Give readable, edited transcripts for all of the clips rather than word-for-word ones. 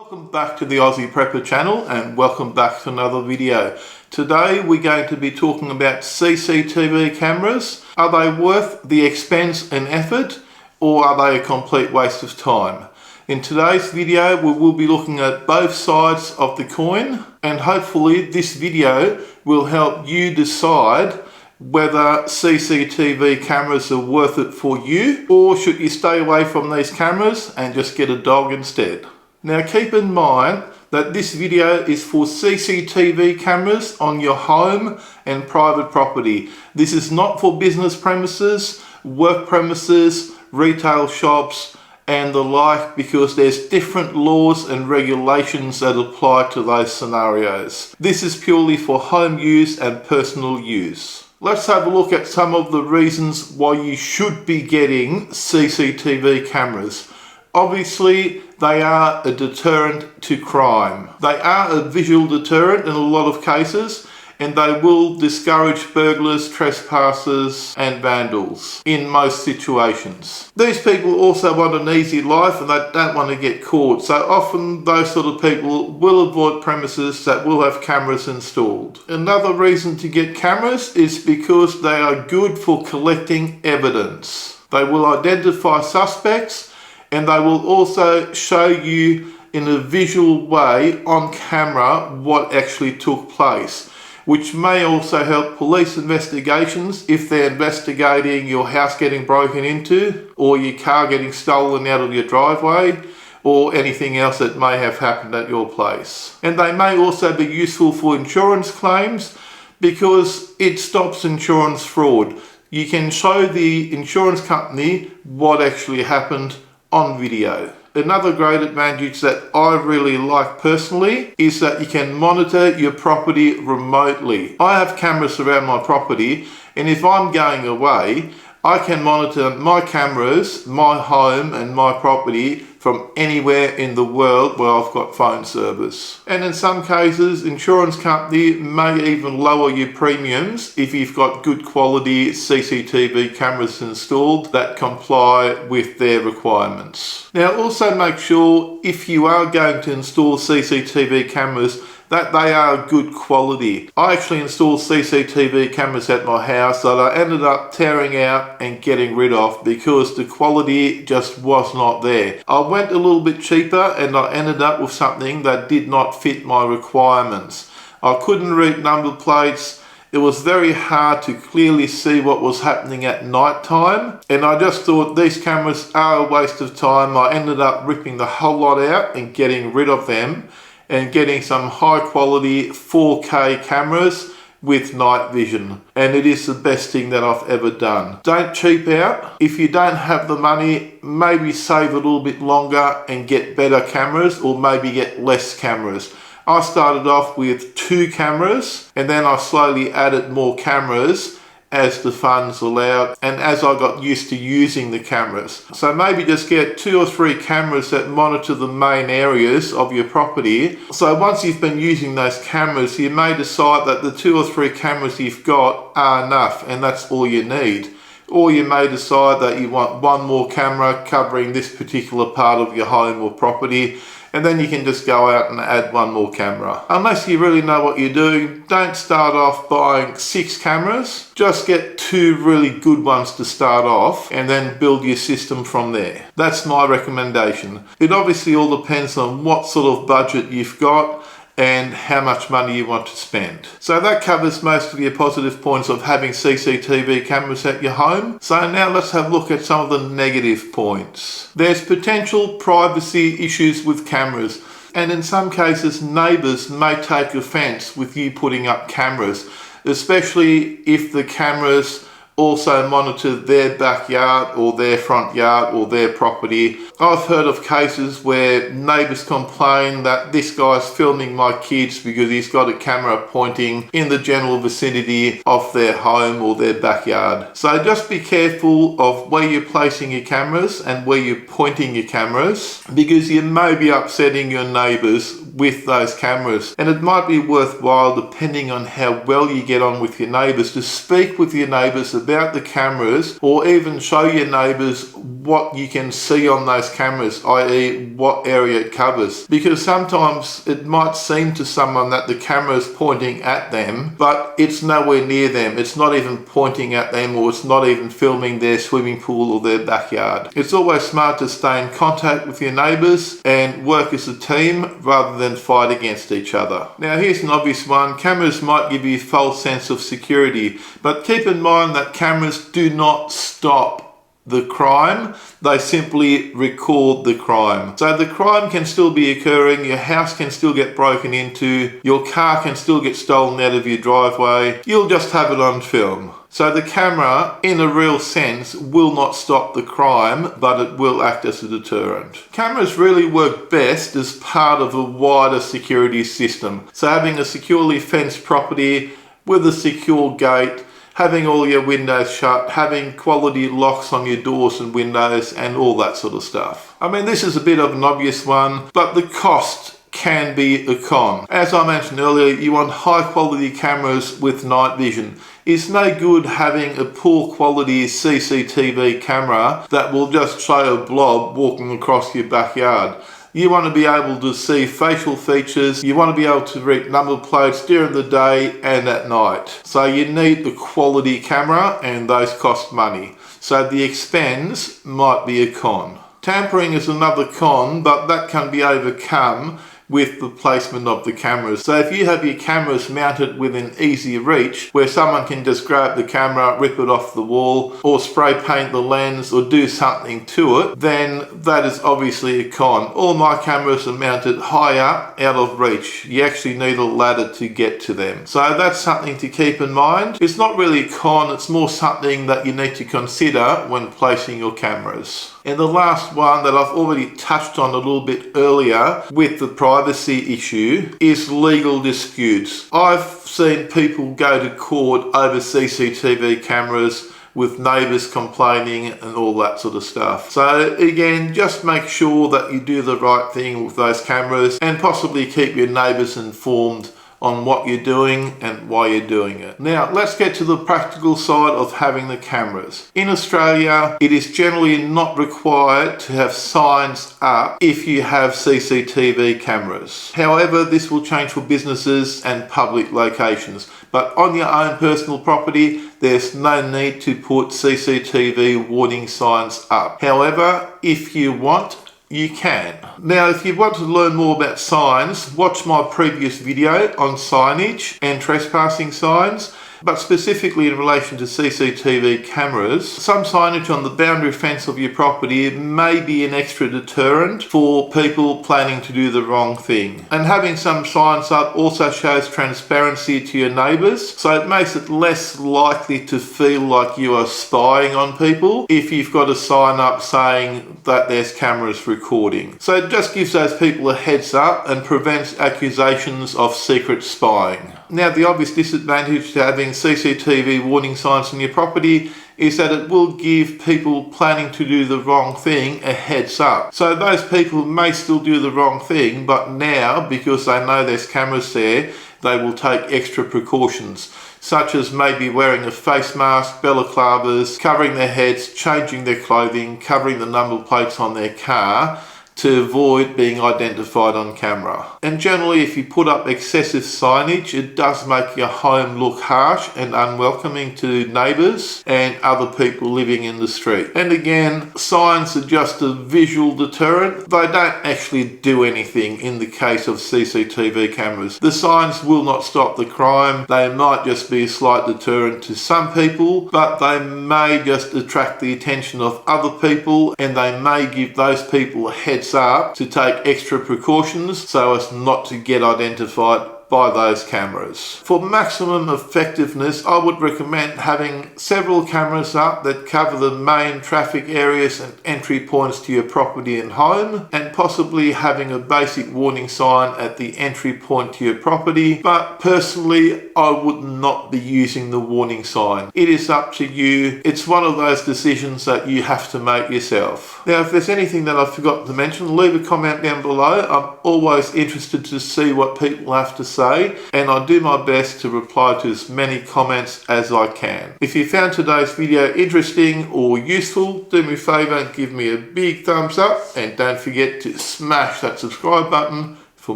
Welcome back to the Aussie Prepper channel and welcome back to another video. Today we're going to be talking about CCTV cameras. Are they worth the expense and effort, or are they a complete waste of time? In today's video we will be looking at both sides of the coin, and hopefully this video will help you decide whether CCTV cameras are worth it for you, or should you stay away from these cameras and just get a dog instead. Now keep in mind that this video is for CCTV cameras on your home and private property. This is not for business premises, work premises, retail shops and the like, because there's different laws and regulations that apply to those scenarios. This is purely for home use and personal use. Let's have a look at some of the reasons why you should be getting CCTV cameras. Obviously, they are a deterrent to crime. They are a visual deterrent in a lot of cases, and they will discourage burglars, trespassers and vandals in most situations. These people also want an easy life and they don't want to get caught, so often those sort of people will avoid premises that will have cameras installed. Another reason to get cameras is because they are good for collecting evidence. They will identify suspects, and they will also show you in a visual way on camera what actually took place, which may also help police investigations if they're investigating your house getting broken into, or your car getting stolen out of your driveway, or anything else that may have happened at your place. And they may also be useful for insurance claims, because it stops insurance fraud. You can show the insurance company what actually happened on video. Another great advantage that I really like personally is that you can monitor your property remotely. I have cameras around my property, and if I'm going away, I can monitor my cameras, my home and my property from anywhere in the world where I've got phone service. And in some cases, insurance company may even lower your premiums if you've got good quality CCTV cameras installed that comply with their requirements. Now also make sure, if you are going to install CCTV cameras, that they are good quality. I actually installed CCTV cameras at my house that I ended up tearing out and getting rid of because the quality just was not there. I went a little bit cheaper and I ended up with something that did not fit my requirements. I couldn't read number plates. It was very hard to clearly see what was happening at night time, and I just thought these cameras are a waste of time. I ended up ripping the whole lot out and getting rid of them, and getting some high quality 4K cameras with night vision. And it is the best thing that I've ever done. Don't cheap out. If you don't have the money, maybe save a little bit longer and get better cameras, or maybe get less cameras. I started off with 2 cameras, and then I slowly added more cameras as the funds allowed and as I got used to using the cameras. So maybe just get 2 or 3 cameras that monitor the main areas of your property. So once you've been using those cameras, you may decide that the 2 or 3 cameras you've got are enough and that's all you need. Or you may decide that you want 1 more camera covering this particular part of your home or property, and then you can just go out and add 1 more camera. Unless you really know what you're doing, don't start off buying 6 cameras. Just get 2 really good ones to start off and then build your system from there. That's my recommendation. It obviously all depends on what sort of budget you've got and how much money you want to spend. So that covers most of your positive points of having CCTV cameras at your home. So now let's have a look at some of the negative points. There's potential privacy issues with cameras, and in some cases neighbours may take offence with you putting up cameras, especially if the cameras also monitor their backyard or their front yard or their property. I've heard of cases where neighbours complain that this guy's filming my kids because he's got a camera pointing in the general vicinity of their home or their backyard. So just be careful of where you're placing your cameras and where you're pointing your cameras, because you may be upsetting your neighbours with those cameras. And it might be worthwhile, depending on how well you get on with your neighbours, to speak with your neighbours about the cameras, or even show your neighbours what you can see on those cameras, i.e. what area it covers. Because sometimes it might seem to someone that the camera is pointing at them, but it's nowhere near them. It's not even pointing at them, or it's not even filming their swimming pool or their backyard. It's always smart to stay in contact with your neighbours and work as a team rather than fight against each other. Now here's an obvious one. Cameras might give you a false sense of security, but keep in mind that cameras do not stop the crime, they simply record the crime. So the crime can still be occurring, your house can still get broken into, your car can still get stolen out of your driveway, you'll just have it on film. So the camera, in a real sense, will not stop the crime, but it will act as a deterrent. Cameras really work best as part of a wider security system. So having a securely fenced property with a secure gate, having all your windows shut, having quality locks on your doors and windows, and all that sort of stuff. I mean, this is a bit of an obvious one, but the cost can be a con. As I mentioned earlier, you want high quality cameras with night vision. It's no good having a poor quality CCTV camera that will just show a blob walking across your backyard. You want to be able to see facial features, you want to be able to read number plates during the day and at night. So you need a quality camera, and those cost money. So the expense might be a con. Tampering is another con, but that can be overcome with the placement of the cameras. So if you have your cameras mounted within easy reach, where someone can just grab the camera, rip it off the wall, or spray paint the lens, or do something to it, then that is obviously a con. All my cameras are mounted high up, out of reach. You actually need a ladder to get to them. So that's something to keep in mind. It's not really a con, it's more something that you need to consider when placing your cameras. And the last one that I've already touched on a little bit earlier with the privacy issue is legal disputes. I've seen people go to court over CCTV cameras with neighbours complaining and all that sort of stuff. So again, just make sure that you do the right thing with those cameras, and possibly keep your neighbours informed on what you're doing and why you're doing it. Now, let's get to the practical side of having the cameras. In Australia, it is generally not required to have signs up if you have CCTV cameras. However, this will change for businesses and public locations. But on your own personal property, there's no need to put CCTV warning signs up. However, if you want, you can. Now, if you want to learn more about signs, watch my previous video on signage and trespassing signs. But specifically in relation to CCTV cameras, some signage on the boundary fence of your property may be an extra deterrent for people planning to do the wrong thing. And having some signs up also shows transparency to your neighbours, so it makes it less likely to feel like you are spying on people if you've got a sign up saying that there's cameras recording. So it just gives those people a heads up and prevents accusations of secret spying. Now, the obvious disadvantage to having CCTV warning signs on your property is that it will give people planning to do the wrong thing a heads up. So those people may still do the wrong thing, but now, because they know there's cameras there, they will take extra precautions, such as maybe wearing a face mask, balaclavas, covering their heads, changing their clothing, covering the number plates on their car, to avoid being identified on camera. And generally, if you put up excessive signage, it does make your home look harsh and unwelcoming to neighbours and other people living in the street. And again, signs are just a visual deterrent. They don't actually do anything in the case of CCTV cameras. The signs will not stop the crime. They might just be a slight deterrent to some people, but they may just attract the attention of other people, and they may give those people a heads up to take extra precautions so as not to get identified by those cameras. For maximum effectiveness, I would recommend having several cameras up that cover the main traffic areas and entry points to your property and home, and possibly having a basic warning sign at the entry point to your property. But personally, I would not be using the warning sign. It is up to you. It's one of those decisions that you have to make yourself. Now, if there's anything that I forgot to mention, leave a comment down below. I'm always interested to see what people have to say, and I do my best to reply to as many comments as I can. If you found today's video interesting or useful, do me a favour and give me a big thumbs up, and don't forget to smash that subscribe button for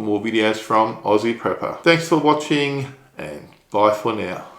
more videos from Aussie Prepper. Thanks for watching, and bye for now.